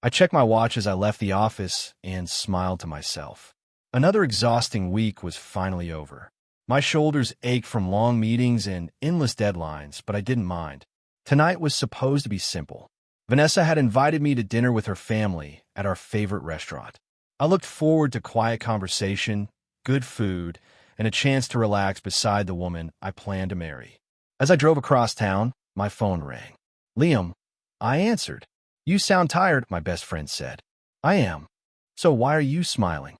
I checked my watch as I left the office and smiled to myself. Another exhausting week was finally over. My shoulders ached from long meetings and endless deadlines, but I didn't mind. Tonight was supposed to be simple. Vanessa had invited me to dinner with her family at our favorite restaurant. I looked forward to quiet conversation, good food, and a chance to relax beside the woman I planned to marry. As I drove across town, my phone rang. Liam, I answered. You sound tired, my best friend said. I am. So why are you smiling?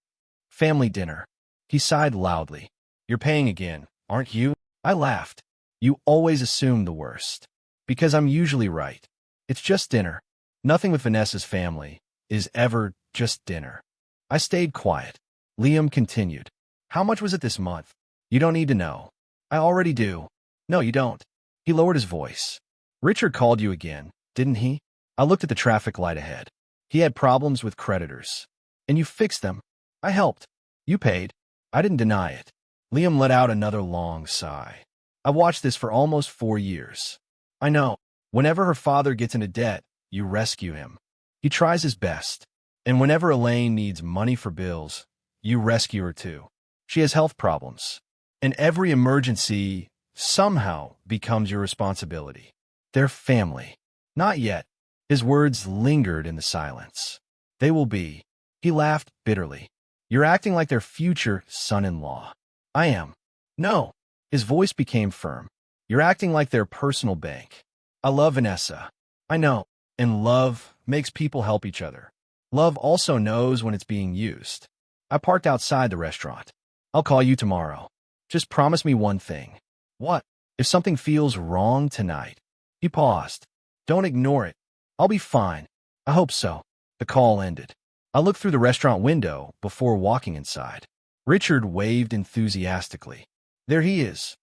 Family dinner. He sighed loudly. You're paying again, aren't you? I laughed. You always assume the worst. Because I'm usually right. It's just dinner. Nothing with Vanessa's family is ever just dinner. I stayed quiet. Liam continued. How much was it this month? You don't need to know. I already do. No, you don't. He lowered his voice. Richard called you again, didn't he? I looked at the traffic light ahead. He had problems with creditors. And you fixed them. I helped. You paid. I didn't deny it. Liam let out another long sigh. I've watched this for almost 4 years. I know. Whenever her father gets into debt, you rescue him. He tries his best. And whenever Elaine needs money for bills, you rescue her too. She has health problems. And every emergency somehow becomes your responsibility. They're family. Not yet. His words lingered in the silence. They will be. He laughed bitterly. You're acting like their future son-in-law. I am. No. His voice became firm. You're acting like their personal bank. I love Vanessa. I know. And love makes people help each other. Love also knows when it's being used. I parked outside the restaurant. I'll call you tomorrow. Just promise me one thing. What? If something feels wrong tonight. He paused. Don't ignore it. I'll be fine. I hope so. The call ended. I looked through the restaurant window before walking inside. Richard waved enthusiastically. There he is.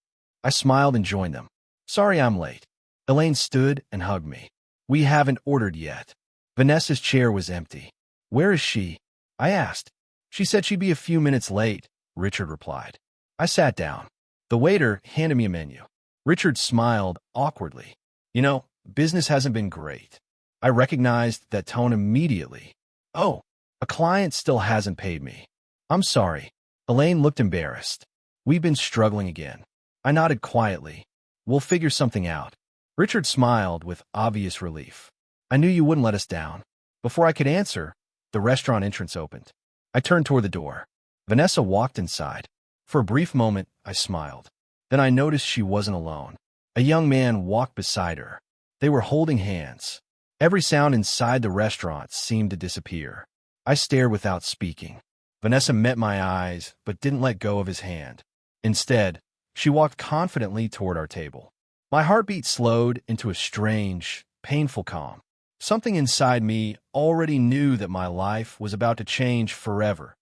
I smiled and joined them. Sorry I'm late. Elaine stood and hugged me. We haven't ordered yet. Vanessa's chair was empty. Where is she? I asked. She said she'd be a few minutes late, Richard replied. I sat down. The waiter handed me a menu. Richard smiled awkwardly. You know, business hasn't been great. I recognized that tone immediately. Oh, a client still hasn't paid me. I'm sorry. Elaine looked embarrassed. We've been struggling again. I nodded quietly. We'll figure something out. Richard smiled with obvious relief. I knew you wouldn't let us down. Before I could answer, the restaurant entrance opened. I turned toward the door. Vanessa walked inside. For a brief moment, I smiled. Then I noticed she wasn't alone. A young man walked beside her. They were holding hands. Every sound inside the restaurant seemed to disappear. I stared without speaking. Vanessa met my eyes, but didn't let go of his hand. Instead, she walked confidently toward our table. My heartbeat slowed into a strange, painful calm. Something inside me already knew that my life was about to change forever.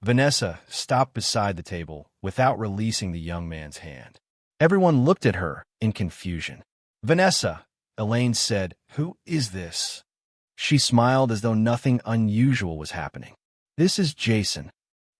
Vanessa stopped beside the table without releasing the young man's hand. Everyone looked at her in confusion. Vanessa, Elaine said, who is this? She smiled as though nothing unusual was happening. This is Jason.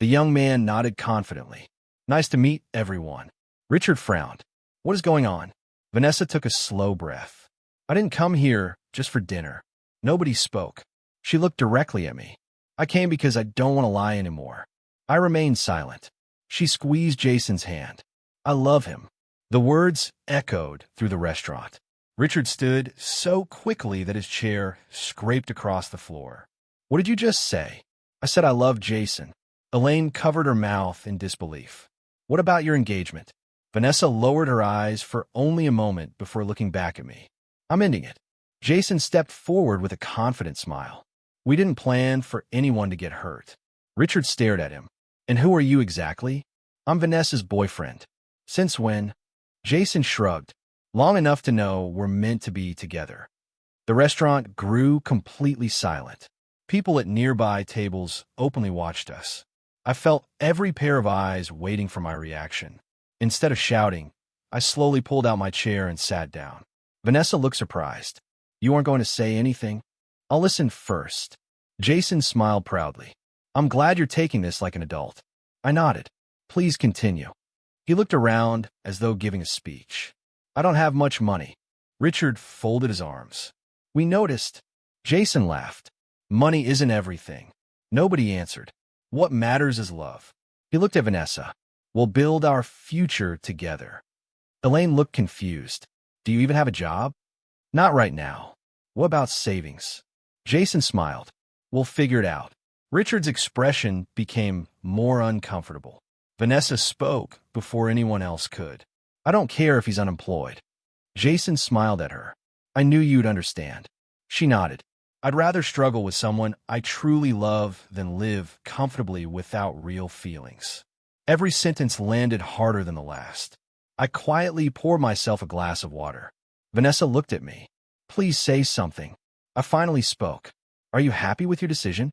The young man nodded confidently. Nice to meet everyone. Richard frowned. What is going on? Vanessa took a slow breath. I didn't come here just for dinner. Nobody spoke. She looked directly at me. I came because I don't want to lie anymore. I remained silent. She squeezed Jason's hand. I love him. The words echoed through the restaurant. Richard stood so quickly that his chair scraped across the floor. What did you just say? I said I love Jason. Elaine covered her mouth in disbelief. What about your engagement? Vanessa lowered her eyes for only a moment before looking back at me. I'm ending it. Jason stepped forward with a confident smile. We didn't plan for anyone to get hurt. Richard stared at him. And who are you exactly? I'm Vanessa's boyfriend. Since when? Jason shrugged. Long enough to know we're meant to be together. The restaurant grew completely silent. People at nearby tables openly watched us. I felt every pair of eyes waiting for my reaction. Instead of shouting, I slowly pulled out my chair and sat down. Vanessa looked surprised. You aren't going to say anything? I'll listen first. Jason smiled proudly. I'm glad you're taking this like an adult. I nodded. Please continue. He looked around as though giving a speech. I don't have much money. Richard folded his arms. We noticed. Jason laughed. Money isn't everything. Nobody answered. What matters is love. He looked at Vanessa. We'll build our future together. Elaine looked confused. Do you even have a job? Not right now. What about savings? Jason smiled. We'll figure it out. Richard's expression became more uncomfortable. Vanessa spoke before anyone else could. I don't care if he's unemployed. Jason smiled at her. I knew you'd understand. She nodded. I'd rather struggle with someone I truly love than live comfortably without real feelings. Every sentence landed harder than the last. I quietly poured myself a glass of water. Vanessa looked at me. Please say something. I finally spoke. Are you happy with your decision?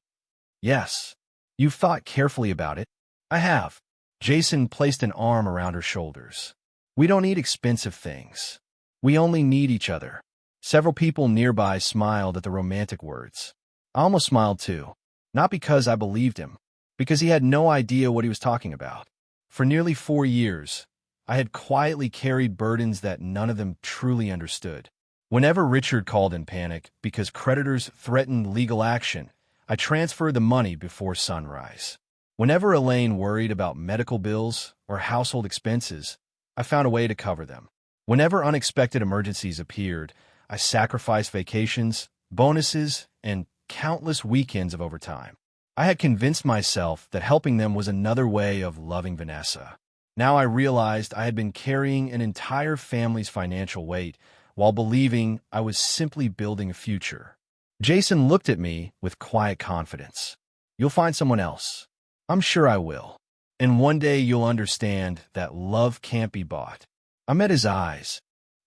Yes. You've thought carefully about it. I have. Jason placed an arm around her shoulders. We don't need expensive things. We only need each other. Several people nearby smiled at the romantic words. I almost smiled too. Not because I believed him, because he had no idea what he was talking about. For nearly 4 years, I had quietly carried burdens that none of them truly understood. Whenever Richard called in panic because creditors threatened legal action, I transferred the money before sunrise. Whenever Elaine worried about medical bills or household expenses, I found a way to cover them. Whenever unexpected emergencies appeared, I sacrificed vacations, bonuses, and countless weekends of overtime. I had convinced myself that helping them was another way of loving Vanessa. Now I realized I had been carrying an entire family's financial weight while believing I was simply building a future. Jason looked at me with quiet confidence. You'll find someone else. I'm sure I will. And one day you'll understand that love can't be bought. I met his eyes.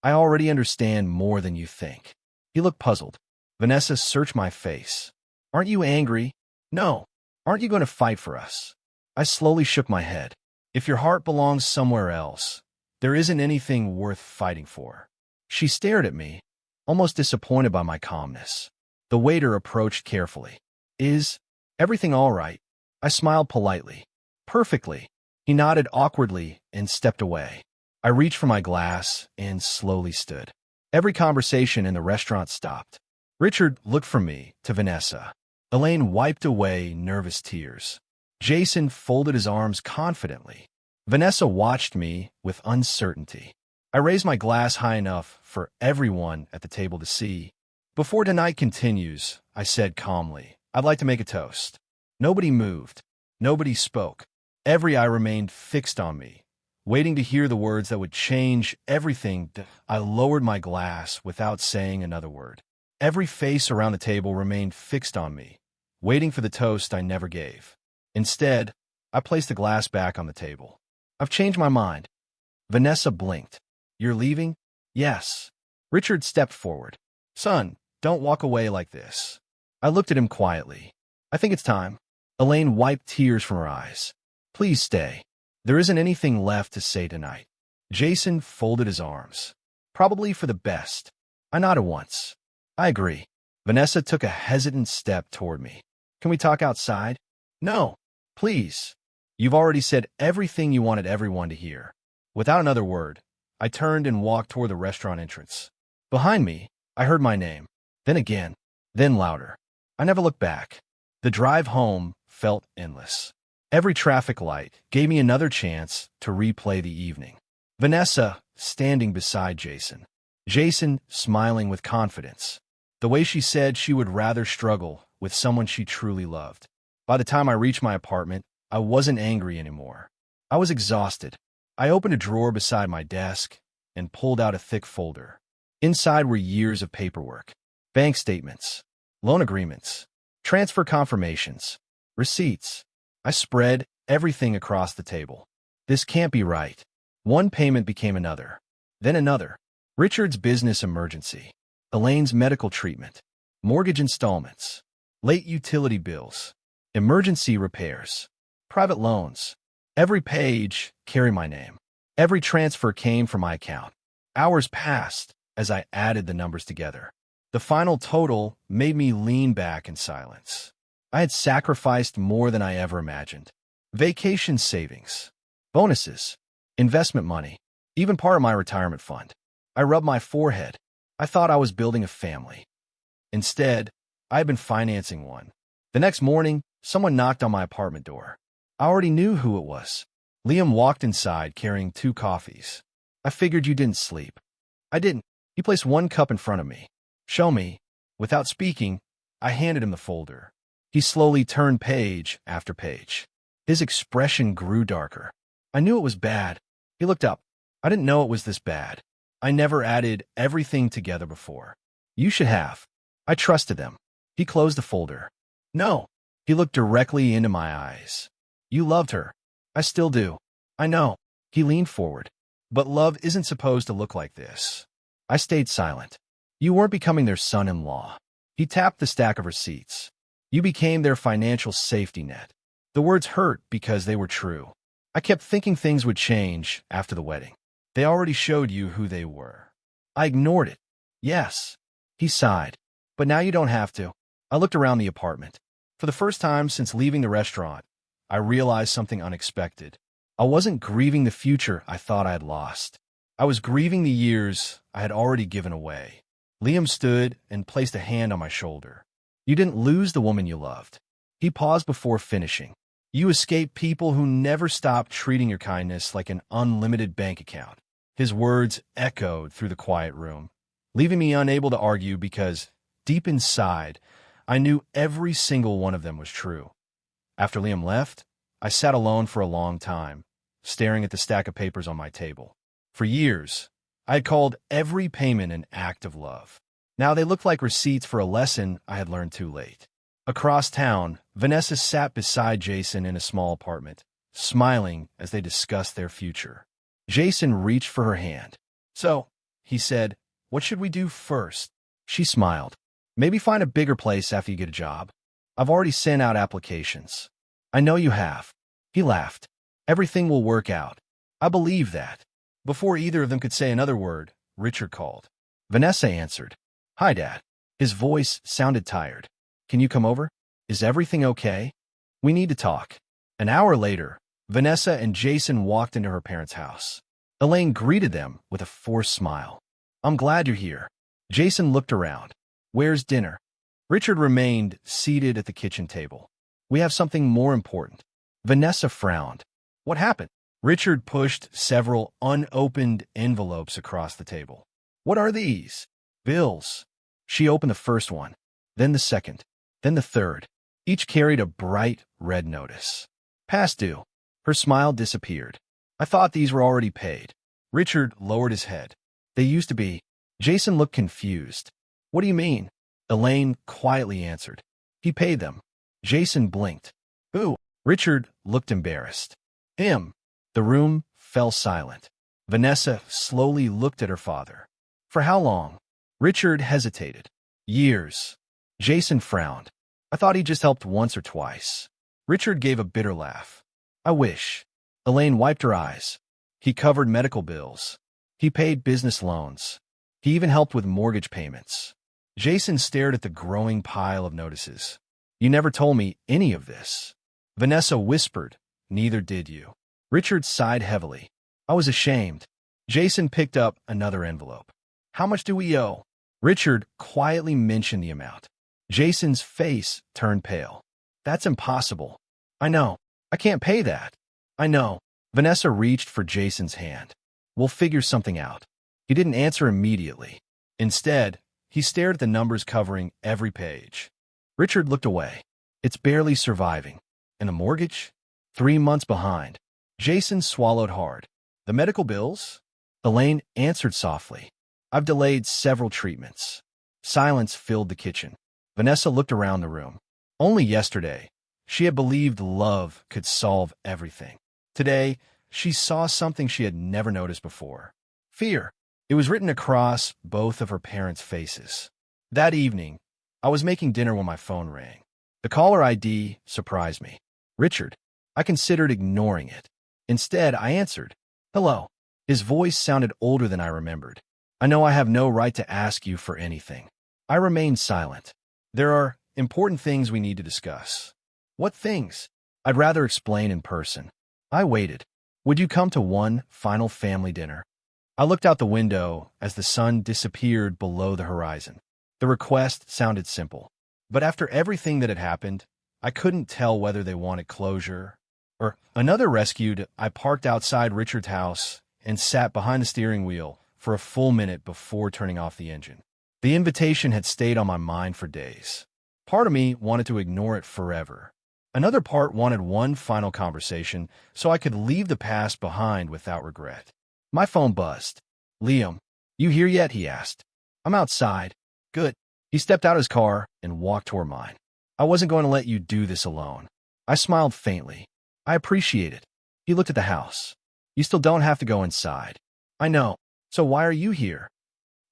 I already understand more than you think. He looked puzzled. Vanessa searched my face. Aren't you angry? No. Aren't you going to fight for us? I slowly shook my head. If your heart belongs somewhere else, there isn't anything worth fighting for. She stared at me, almost disappointed by my calmness. The waiter approached carefully. Is everything all right? I smiled politely. Perfectly. He nodded awkwardly and stepped away. I reached for my glass and slowly stood. Every conversation in the restaurant stopped. Richard looked from me to Vanessa. Elaine wiped away nervous tears. Jason folded his arms confidently. Vanessa watched me with uncertainty. I raised my glass high enough for everyone at the table to see. Before tonight continues, I said calmly, I'd like to make a toast. Nobody moved. Nobody spoke. Every eye remained fixed on me, waiting to hear the words that would change everything. I lowered my glass without saying another word. Every face around the table remained fixed on me, waiting for the toast I never gave. Instead, I placed the glass back on the table. I've changed my mind. Vanessa blinked. You're leaving? Yes. Richard stepped forward. Son, don't walk away like this. I looked at him quietly. I think it's time. Elaine wiped tears from her eyes. Please stay. There isn't anything left to say tonight. Jason folded his arms. Probably for the best. I nodded once. I agree. Vanessa took a hesitant step toward me. Can we talk outside? No. Please. You've already said everything you wanted everyone to hear. Without another word, I turned and walked toward the restaurant entrance. Behind me, I heard my name. Then again. Then louder. I never looked back. The drive home felt endless. Every traffic light gave me another chance to replay the evening. Vanessa standing beside Jason. Jason smiling with confidence. The way she said she would rather struggle with someone she truly loved. By the time I reached my apartment, I wasn't angry anymore. I was exhausted. I opened a drawer beside my desk and pulled out a thick folder. Inside were years of paperwork. Bank statements, loan agreements, transfer confirmations, receipts. I spread everything across the table. This can't be right. One payment became another, then another. Richard's business emergency, Elaine's medical treatment, mortgage installments, late utility bills, emergency repairs, private loans. Every page carried my name. Every transfer came from my account. Hours passed as I added the numbers together. The final total made me lean back in silence. I had sacrificed more than I ever imagined. Vacation savings, bonuses, investment money, even part of my retirement fund. I rubbed my forehead. I thought I was building a family. Instead, I had been financing one. The next morning, someone knocked on my apartment door. I already knew who it was. Liam walked inside carrying 2 coffees. I figured you didn't sleep. I didn't. He placed 1 cup in front of me. Show me. Without speaking, I handed him the folder. He slowly turned page after page. His expression grew darker. I knew it was bad. He looked up. I didn't know it was this bad. I never added everything together before. You should have. I trusted them. He closed the folder. No. He looked directly into my eyes. You loved her. I still do. I know. He leaned forward. But love isn't supposed to look like this. I stayed silent. You weren't becoming their son-in-law. He tapped the stack of receipts. You became their financial safety net. The words hurt because they were true. I kept thinking things would change after the wedding. They already showed you who they were. I ignored it. Yes. He sighed. But now you don't have to. I looked around the apartment. For the first time since leaving the restaurant, I realized something unexpected. I wasn't grieving the future I thought I had lost. I was grieving the years I had already given away. Liam stood and placed a hand on my shoulder. You didn't lose the woman you loved. He paused before finishing. You escaped people who never stopped treating your kindness like an unlimited bank account. His words echoed through the quiet room, leaving me unable to argue because, deep inside, I knew every single one of them was true. After Liam left, I sat alone for a long time, staring at the stack of papers on my table. For years, I had called every payment an act of love. Now they looked like receipts for a lesson I had learned too late. Across town, Vanessa sat beside Jason in a small apartment, smiling as they discussed their future. Jason reached for her hand. So, he said, what should we do first? She smiled. Maybe find a bigger place after you get a job. I've already sent out applications. I know you have. He laughed. Everything will work out. I believe that. Before either of them could say another word, Richard called. Vanessa answered. Hi, Dad. His voice sounded tired. Can you come over? Is everything okay? We need to talk. An hour later, Vanessa and Jason walked into her parents' house. Elaine greeted them with a forced smile. I'm glad you're here. Jason looked around. Where's dinner? Richard remained seated at the kitchen table. We have something more important. Vanessa frowned. What happened? Richard pushed several unopened envelopes across the table. What are these? Bills. She opened the first one, then the second, then the third. Each carried a bright red notice. Past due. Her smile disappeared. I thought these were already paid. Richard lowered his head. They used to be. Jason looked confused. What do you mean? Elaine quietly answered. He paid them. Jason blinked. Who? Richard looked embarrassed. Him. The room fell silent. Vanessa slowly looked at her father. For how long? Richard hesitated. Years. Jason frowned. I thought he just helped once or twice. Richard gave a bitter laugh. I wish. Elaine wiped her eyes. He covered medical bills. He paid business loans. He even helped with mortgage payments. Jason stared at the growing pile of notices. You never told me any of this. Vanessa whispered, neither did you. Richard sighed heavily. I was ashamed. Jason picked up another envelope. How much do we owe? Richard quietly mentioned the amount. Jason's face turned pale. That's impossible. I know. I can't pay that. I know. Vanessa reached for Jason's hand. We'll figure something out. He didn't answer immediately. Instead, he stared at the numbers covering every page. Richard looked away. It's barely surviving. And the mortgage? 3 months behind. Jason swallowed hard. The medical bills? Elaine answered softly. I've delayed several treatments. Silence filled the kitchen. Vanessa looked around the room. Only yesterday, she had believed love could solve everything. Today, she saw something she had never noticed before. Fear. It was written across both of her parents' faces. That evening, I was making dinner when my phone rang. The caller ID surprised me. Richard. I considered ignoring it. Instead, I answered. Hello. His voice sounded older than I remembered. I know I have no right to ask you for anything. I remained silent. There are important things we need to discuss. What things? I'd rather explain in person. I waited. Would you come to one final family dinner? I looked out the window as the sun disappeared below the horizon. The request sounded simple. But after everything that had happened, I couldn't tell whether they wanted closure or another rescued. I parked outside Richard's house and sat behind the steering wheel for a full minute before turning off the engine. The invitation had stayed on my mind for days. Part of me wanted to ignore it forever. Another part wanted one final conversation so I could leave the past behind without regret. My phone buzzed. "Liam, you here yet?" he asked. "I'm outside." "Good." He stepped out of his car and walked toward mine. "I wasn't going to let you do this alone." I smiled faintly. "I appreciate it." He looked at the house. "You still don't have to go inside." "I know. So why are you here?"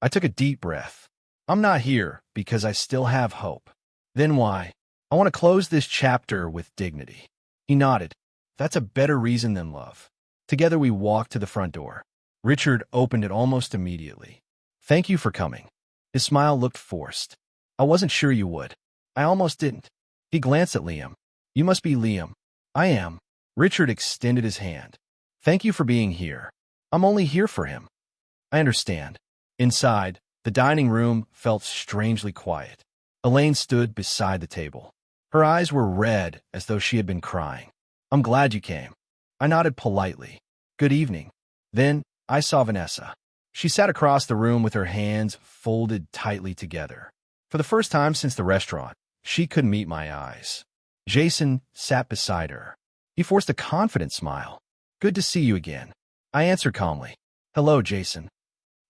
I took a deep breath. "I'm not here because I still have hope." "Then why?" "I want to close this chapter with dignity." He nodded. "That's a better reason than love." Together we walked to the front door. Richard opened it almost immediately. "Thank you for coming." His smile looked forced. "I wasn't sure you would." "I almost didn't." He glanced at Liam. "You must be Liam." "I am." Richard extended his hand. "Thank you for being here." "I'm only here for him." "I understand." Inside, the dining room felt strangely quiet. Elaine stood beside the table. Her eyes were red as though she had been crying. "I'm glad you came." I nodded politely. "Good evening." Then I saw Vanessa. She sat across the room with her hands folded tightly together. For the first time since the restaurant, she could meet my eyes. Jason sat beside her. He forced a confident smile. "Good to see you again." I answered calmly. "Hello, Jason."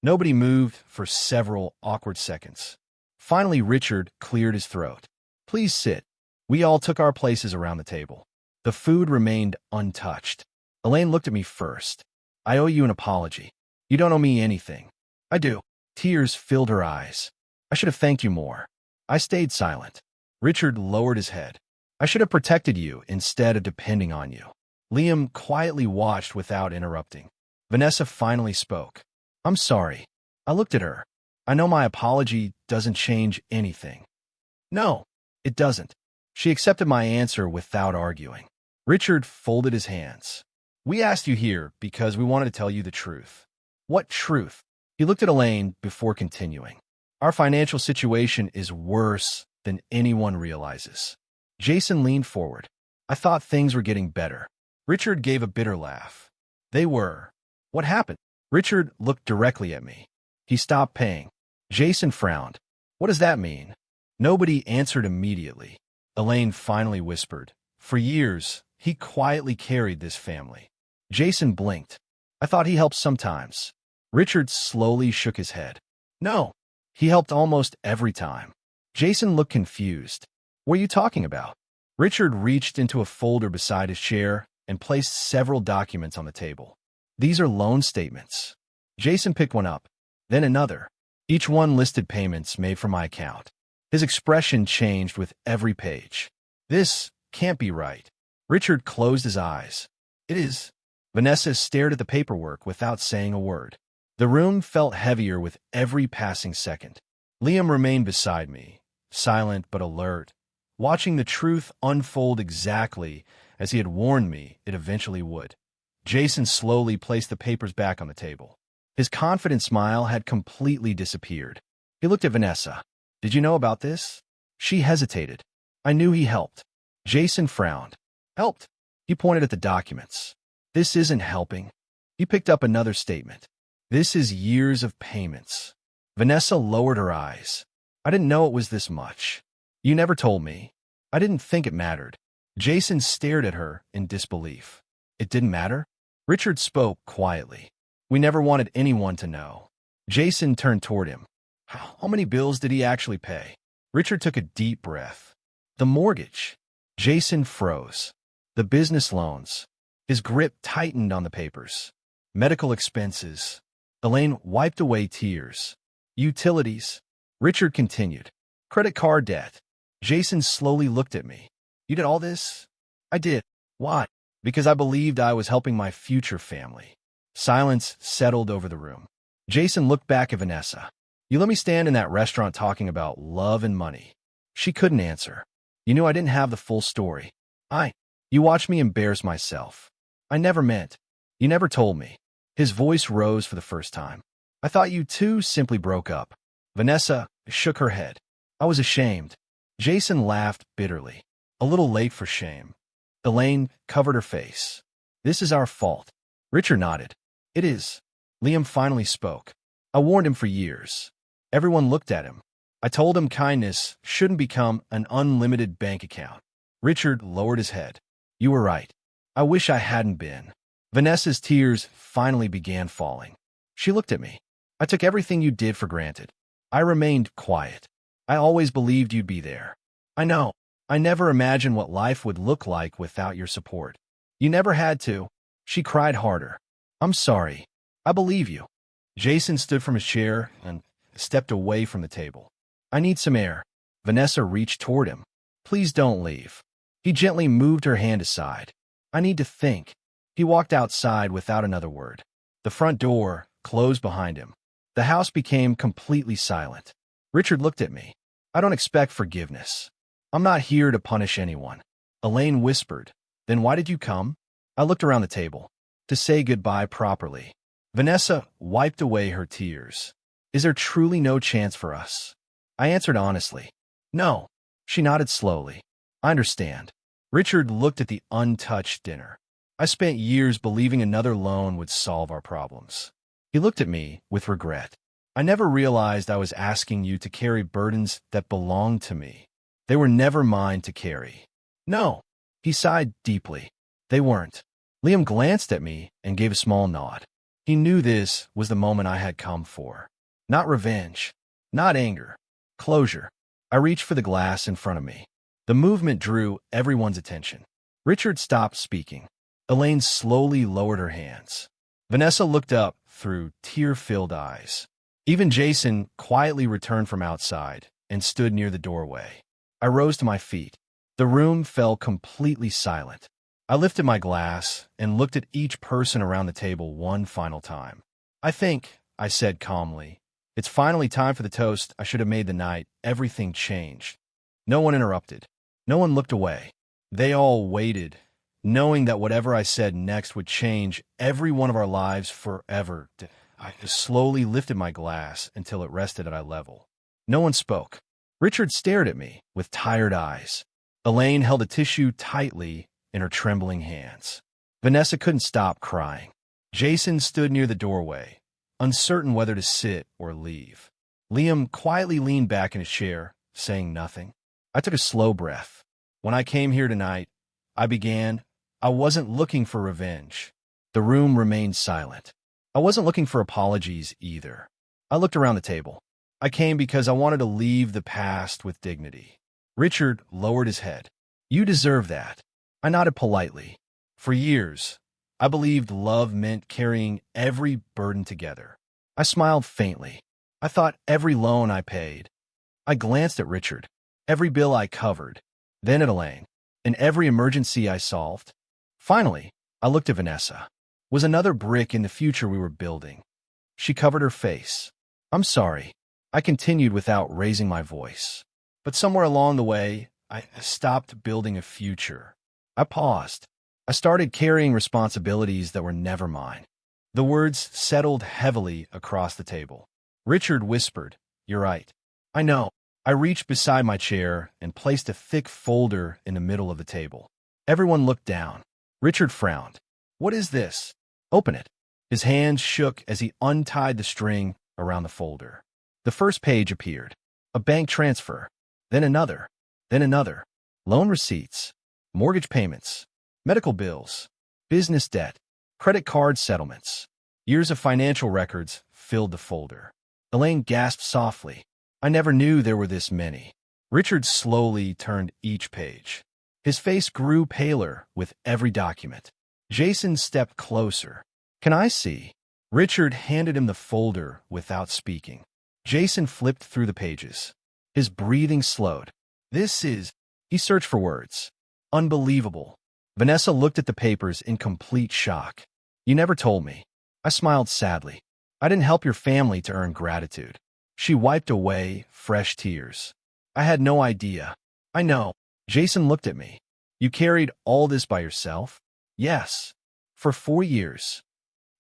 Nobody moved for several awkward seconds. Finally, Richard cleared his throat. "Please sit." We all took our places around the table. The food remained untouched. Elaine looked at me first. "I owe you an apology." "You don't owe me anything." "I do." Tears filled her eyes. "I should have thanked you more." I stayed silent. Richard lowered his head. "I should have protected you instead of depending on you." Liam quietly watched without interrupting. Vanessa finally spoke. "I'm sorry." I looked at her. "I know my apology doesn't change anything." "No, it doesn't." She accepted my answer without arguing. Richard folded his hands. "We asked you here because we wanted to tell you the truth." "What truth?" He looked at Elaine before continuing. "Our financial situation is worse than anyone realizes." Jason leaned forward. "I thought things were getting better." Richard gave a bitter laugh. "They were." "What happened?" Richard looked directly at me. "He stopped paying." Jason frowned. "What does that mean?" Nobody answered immediately. Elaine finally whispered. "For years, he quietly carried this family." Jason blinked. "I thought he helped sometimes." Richard slowly shook his head. "No, he helped almost every time." Jason looked confused. "What are you talking about?" Richard reached into a folder beside his chair and placed several documents on the table. "These are loan statements." Jason picked one up, then another. Each one listed payments made from my account. His expression changed with every page. "This can't be right." Richard closed his eyes. "It is." Vanessa stared at the paperwork without saying a word. The room felt heavier with every passing second. Liam remained beside me, silent but alert, watching the truth unfold exactly as he had warned me it eventually would. Jason slowly placed the papers back on the table. His confident smile had completely disappeared. He looked at Vanessa. "Did you know about this?" She hesitated. "I knew he helped." Jason frowned. "Helped?" He pointed at the documents. "This isn't helping." He picked up another statement. "This is years of payments." Vanessa lowered her eyes. "I didn't know it was this much." "You never told me." "I didn't think it mattered." Jason stared at her in disbelief. "It didn't matter?" Richard spoke quietly. "We never wanted anyone to know." Jason turned toward him. "How many bills did he actually pay?" Richard took a deep breath. "The mortgage." Jason froze. "The business loans." His grip tightened on the papers. "Medical expenses." Elaine wiped away tears. "Utilities." Richard continued. "Credit card debt." Jason slowly looked at me. "You did all this?" "I did." "Why?" "Because I believed I was helping my future family." Silence settled over the room. Jason looked back at Vanessa. "You let me stand in that restaurant talking about love and money." She couldn't answer. "You knew I didn't have the full story." You watched me embarrass myself." "I never meant." "You never told me." His voice rose for the first time. "I thought you two simply broke up." Vanessa shook her head. "I was ashamed." Jason laughed bitterly. A little late for shame. Elaine covered her face. This is our fault. Richard nodded. It is. Liam finally spoke. I warned him for years. Everyone looked at him. I told him kindness shouldn't become an unlimited bank account. Richard lowered his head. You were right. I wish I hadn't been. Vanessa's tears finally began falling. She looked at me. I took everything you did for granted. I remained quiet. I always believed you'd be there. I know. I never imagined what life would look like without your support. You never had to. She cried harder. I'm sorry. I believe you. Jason stood from his chair and stepped away from the table. I need some air. Vanessa reached toward him. Please don't leave. He gently moved her hand aside. I need to think. He walked outside without another word. The front door closed behind him. The house became completely silent. Richard looked at me. I don't expect forgiveness. I'm not here to punish anyone. Elaine whispered. Then why did you come? I looked around the table. To say goodbye properly. Vanessa wiped away her tears. Is there truly no chance for us? I answered honestly. No. She nodded slowly. I understand. Richard looked at the untouched dinner. I spent years believing another loan would solve our problems. He looked at me with regret. I never realized I was asking you to carry burdens that belonged to me. They were never mine to carry. No. He sighed deeply. They weren't. Liam glanced at me and gave a small nod. He knew this was the moment I had come for. Not revenge. Not anger. Closure. I reached for the glass in front of me. The movement drew everyone's attention. Richard stopped speaking. Elaine slowly lowered her hands. Vanessa looked up through tear-filled eyes. Even Jason quietly returned from outside and stood near the doorway. I rose to my feet. The room fell completely silent. I lifted my glass and looked at each person around the table one final time. I think, I said calmly, it's finally time for the toast I should have made the night everything changed. No one interrupted. No one looked away. They all waited, knowing that whatever I said next would change every one of our lives forever. I slowly lifted my glass until it rested at eye level. No one spoke. Richard stared at me with tired eyes. Elaine held a tissue tightly in her trembling hands. Vanessa couldn't stop crying. Jason stood near the doorway, uncertain whether to sit or leave. Liam quietly leaned back in his chair, saying nothing. I took a slow breath. When I came here tonight, I wasn't looking for revenge. The room remained silent. I wasn't looking for apologies either. I looked around the table. I came because I wanted to leave the past with dignity. Richard lowered his head. You deserve that. I nodded politely. For years, I believed love meant carrying every burden together. I smiled faintly. I thought every loan I paid. I glanced at Richard. Every bill I covered. Then at Elaine. And every emergency I solved. Finally, I looked at Vanessa. Was another brick in the future we were building. She covered her face. I'm sorry. I continued without raising my voice. But somewhere along the way, I stopped building a future. I paused. I started carrying responsibilities that were never mine. The words settled heavily across the table. Richard whispered, You're right. I know. I reached beside my chair and placed a thick folder in the middle of the table. Everyone looked down. Richard frowned. What is this? Open it. His hands shook as he untied the string around the folder. The first page appeared. A bank transfer. Then another. Then another. Loan receipts. Mortgage payments. Medical bills. Business debt. Credit card settlements. Years of financial records filled the folder. Elaine gasped softly. I never knew there were this many. Richard slowly turned each page. His face grew paler with every document. Jason stepped closer. Can I see? Richard handed him the folder without speaking. Jason flipped through the pages. His breathing slowed. This is... He searched for words. Unbelievable. Vanessa looked at the papers in complete shock. You never told me. I smiled sadly. I didn't help your family to earn gratitude. She wiped away fresh tears. I had no idea. I know. Jason looked at me. You carried all this by yourself? Yes. For 4 years.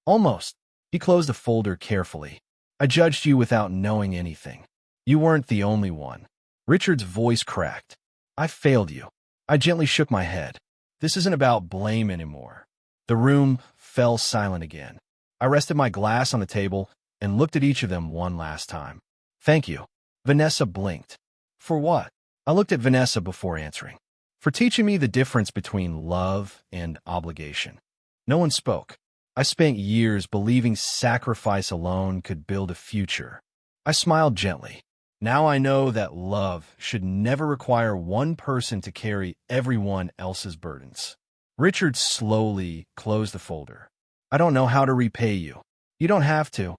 Almost. He closed the folder carefully. I judged you without knowing anything. You weren't the only one. Richard's voice cracked. I failed you. I gently shook my head. This isn't about blame anymore. The room fell silent again. I rested my glass on the table and looked at each of them one last time. Thank you. Vanessa blinked. For what? I looked at Vanessa before answering. For teaching me the difference between love and obligation. No one spoke. I spent years believing sacrifice alone could build a future. I smiled gently. Now I know that love should never require one person to carry everyone else's burdens. Richard slowly closed the folder. I don't know how to repay you. You don't have to.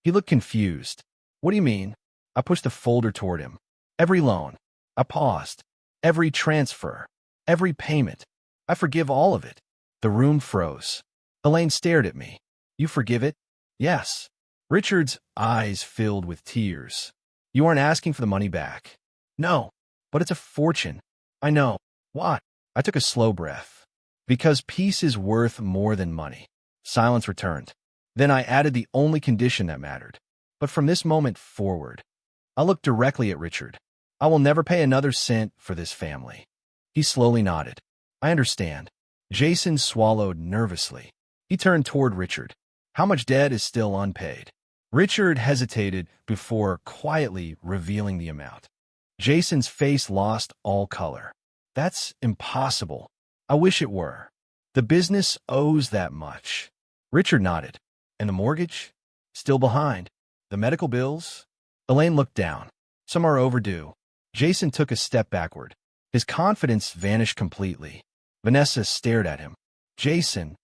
He looked confused. What do you mean? I pushed the folder toward him. Every loan. I paused. Every transfer. Every payment. I forgive all of it. The room froze. Elaine stared at me. You forgive it? Yes. Richard's eyes filled with tears. You aren't asking for the money back. No, but it's a fortune. I know. Why? I took a slow breath. Because peace is worth more than money. Silence returned. Then I added the only condition that mattered. But from this moment forward, I looked directly at Richard. I will never pay another cent for this family. He slowly nodded. I understand. Jason swallowed nervously. He turned toward Richard. How much debt is still unpaid? Richard hesitated before quietly revealing the amount. Jason's face lost all color. That's impossible. I wish it were. The business owes that much. Richard nodded. And the mortgage? Still behind. The medical bills? Elaine looked down. Some are overdue. Jason took a step backward. His confidence vanished completely. Vanessa stared at him. Jason,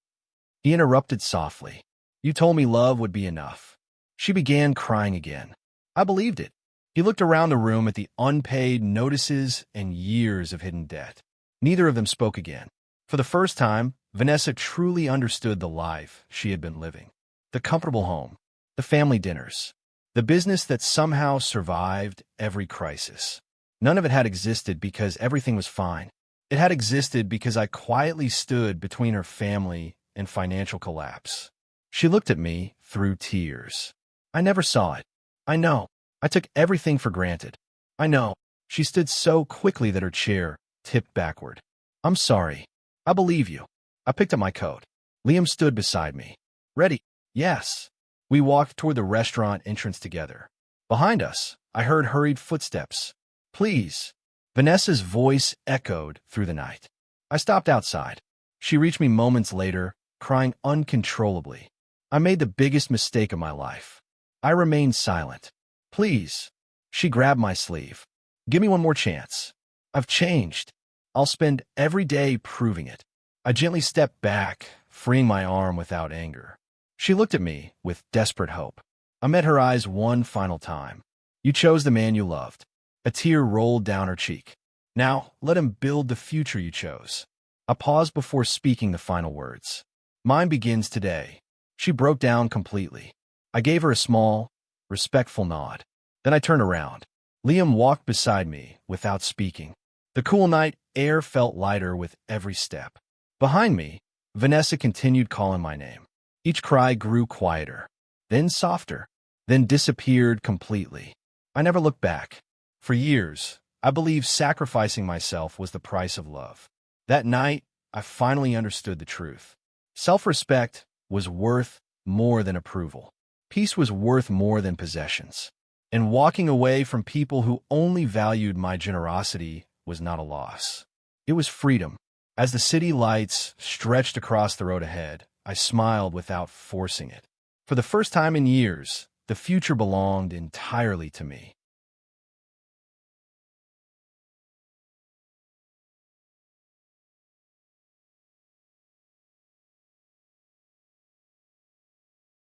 he interrupted softly. You told me love would be enough. She began crying again. I believed it. He looked around the room at the unpaid notices and years of hidden debt. Neither of them spoke again. For the first time, Vanessa truly understood the life she had been living. The comfortable home, the family dinners, the business that somehow survived every crisis. None of it had existed because everything was fine. It had existed because I quietly stood between her family and financial collapse. She looked at me through tears. I never saw it. I know. I took everything for granted. I know. She stood so quickly that her chair tipped backward. I'm sorry. I believe you. I picked up my coat. Liam stood beside me. Ready? Yes. We walked toward the restaurant entrance together. Behind us, I heard hurried footsteps. Please. Vanessa's voice echoed through the night. I stopped outside. She reached me moments later, crying uncontrollably. I made the biggest mistake of my life. I remained silent. Please. She grabbed my sleeve. Give me one more chance. I've changed. I'll spend every day proving it. I gently stepped back, freeing my arm without anger. She looked at me with desperate hope. I met her eyes one final time. You chose the man you loved. A tear rolled down her cheek. Now, let him build the future you chose. I paused before speaking the final words. Mine begins today. She broke down completely. I gave her a small, respectful nod. Then I turned around. Liam walked beside me without speaking. The cool night air felt lighter with every step. Behind me, Vanessa continued calling my name. Each cry grew quieter, then softer, then disappeared completely. I never looked back. For years, I believed sacrificing myself was the price of love. That night, I finally understood the truth. Self-respect was worth more than approval. Peace was worth more than possessions. And walking away from people who only valued my generosity was not a loss. It was freedom. As the city lights stretched across the road ahead, I smiled without forcing it. For the first time in years, the future belonged entirely to me.